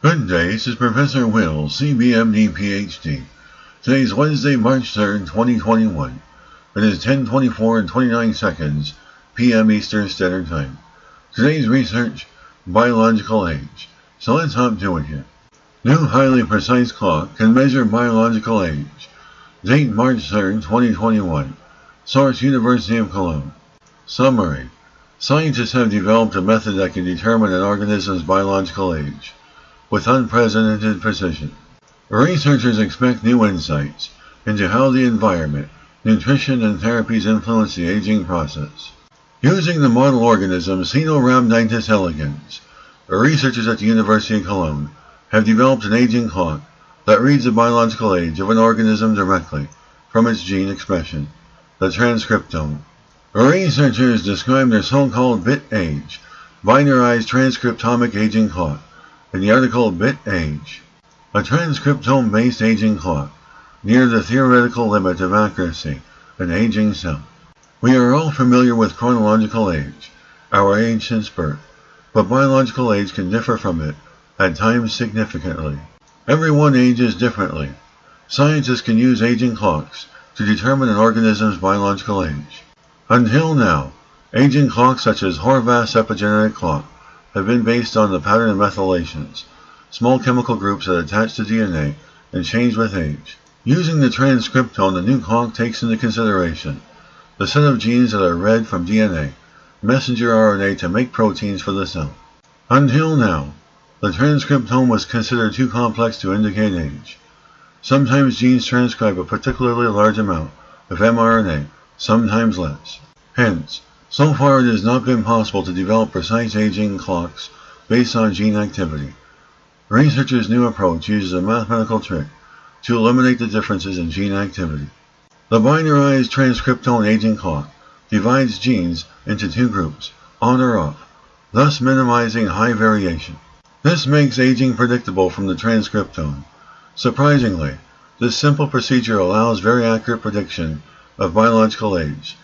Good day, this is Professor Will, CBMD PhD. Today is Wednesday, March 3rd, 2021. It is 10:24 and 29 seconds p.m. Eastern Standard Time. Today's research, biological age. So let's hop to it here. New highly precise clock can measure biological age. Date March 3rd, 2021. Source University of Cologne. Summary. Scientists have developed a method that can determine an organism's biological age with unprecedented precision. Researchers expect new insights into how the environment, nutrition, and therapies influence the aging process. Using the model organism Caenorhabditis elegans, researchers at the University of Cologne have developed an aging clock that reads the biological age of an organism directly from its gene expression, the transcriptome. Researchers describe their so-called bit age, binarized transcriptomic aging clock, in the article Bit Age, a transcriptome-based aging clock near the theoretical limit of accuracy in aging cell. We are all familiar with chronological age, our age since birth, but biological age can differ from it, at times significantly. Everyone ages differently. Scientists can use aging clocks to determine an organism's biological age. Until now, aging clocks such as Horvath's epigenetic clock have been based on the pattern of methylations, small chemical groups that attach to DNA and change with age. Using the transcriptome, the new clock takes into consideration the set of genes that are read from DNA, messenger RNA to make proteins for the cell. Until now, the transcriptome was considered too complex to indicate age. Sometimes genes transcribe a particularly large amount of mRNA, sometimes less. Hence, so far it has not been possible to develop precise aging clocks based on gene activity. Researchers' new approach uses a mathematical trick to eliminate the differences in gene activity. The binarized transcriptome aging clock divides genes into two groups, on or off, thus minimizing high variation. This makes aging predictable from the transcriptome. Surprisingly, this simple procedure allows very accurate prediction of biological age,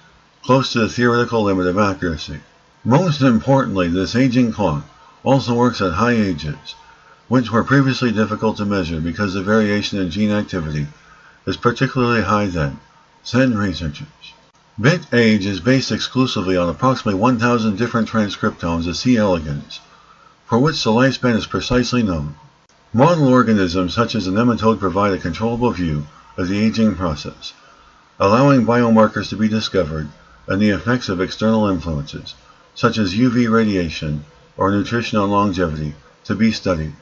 close to the theoretical limit of accuracy. Most importantly, this aging clock also works at high ages, which were previously difficult to measure because the variation in gene activity is particularly high then, said researchers. Bit age is based exclusively on approximately 1,000 different transcriptomes of C. elegans, for which the lifespan is precisely known. Model organisms such as the nematode provide a controllable view of the aging process, allowing biomarkers to be discovered and the effects of external influences, such as UV radiation or nutrition and longevity, to be studied.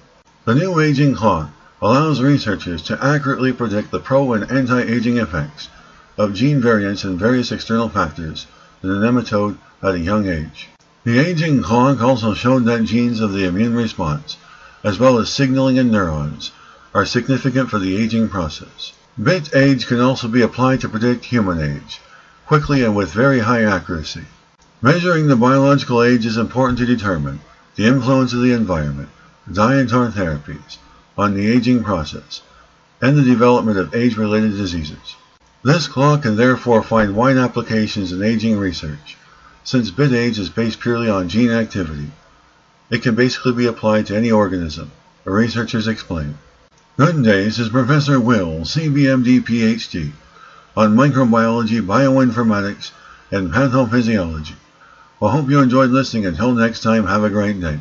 The new aging clock allows researchers to accurately predict the pro- and anti-aging effects of gene variants and various external factors in the nematode at a young age. The aging clock also showed that genes of the immune response, as well as signaling in neurons, are significant for the aging process. Bit age can also be applied to predict human age, quickly and with very high accuracy. Measuring the biological age is important to determine the influence of the environment, diet or therapies, on the aging process, and the development of age-related diseases. This clock can therefore find wide applications in aging research. Since bit age is based purely on gene activity, it can basically be applied to any organism, researchers explain. Good day, this is Professor Will, CBMD PhD, on microbiology, bioinformatics, and pathophysiology. I hope you enjoyed listening. Until next time, have a great day.